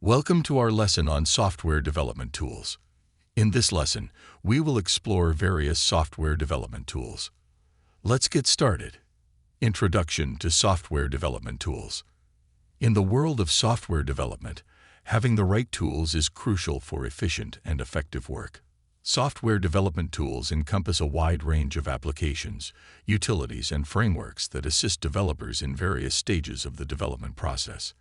Welcome to our lesson on software development tools. In this lesson, we will explore various software development tools. Let's get started. Introduction to software development tools. In the world of software development, having the right tools is crucial for efficient and effective work. Software development tools encompass a wide range of applications, utilities, and frameworks that assist developers in various stages of the development process.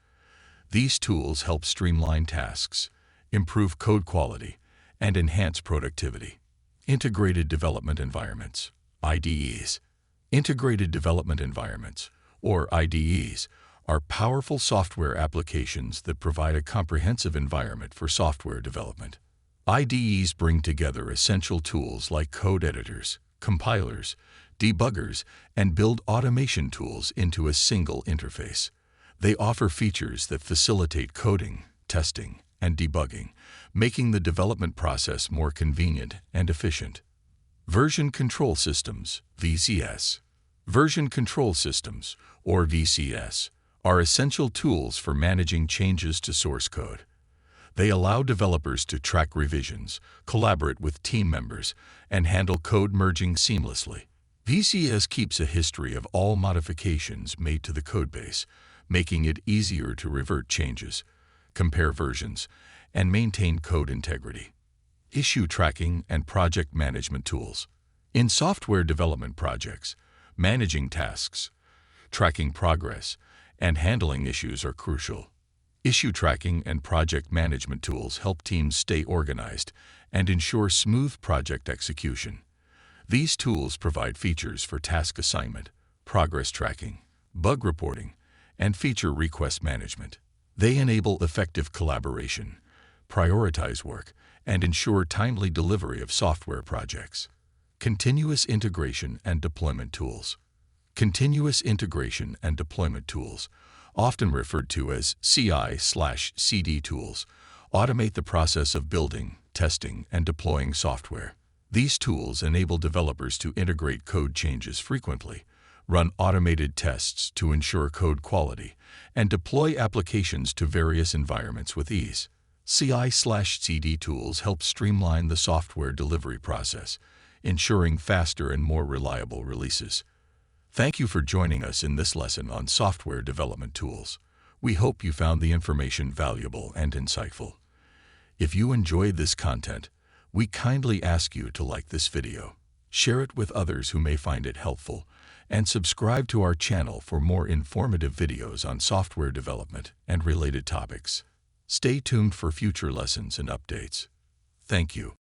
These tools help streamline tasks, improve code quality, and enhance productivity. Integrated Development Environments, IDEs. Integrated Development Environments, or IDEs, are powerful software applications that provide a comprehensive environment for software development. IDEs bring together essential tools like code editors, compilers, debuggers, and build automation tools into a single interface. They offer features that facilitate coding, testing, and debugging, making the development process more convenient and efficient. Version Control Systems, VCS. Version Control Systems, or VCS, are essential tools for managing changes to source code. They allow developers to track revisions, collaborate with team members, and handle code merging seamlessly. VCS keeps a history of all modifications made to the codebase, making it easier to revert changes, compare versions, and maintain code integrity. Issue Tracking and Project Management Tools. In software development projects, managing tasks, tracking progress, and handling issues are crucial. Issue tracking and project management tools help teams stay organized and ensure smooth project execution. These tools provide features for task assignment, progress tracking, bug reporting, and feature request management. They enable effective collaboration, prioritize work, and ensure timely delivery of software projects. Continuous Integration and Deployment Tools. Continuous integration and deployment tools, often referred to as CI/CD tools, automate the process of building, testing, and deploying software. These tools enable developers to integrate code changes frequently, run automated tests to ensure code quality, and deploy applications to various environments with ease. CI/CD tools help streamline the software delivery process, ensuring faster and more reliable releases. Thank you for joining us in this lesson on software development tools. We hope you found the information valuable and insightful. If you enjoyed this content, we kindly ask you to like this video, share it with others who may find it helpful, and subscribe to our channel for more informative videos on software development and related topics. Stay tuned for future lessons and updates. Thank you.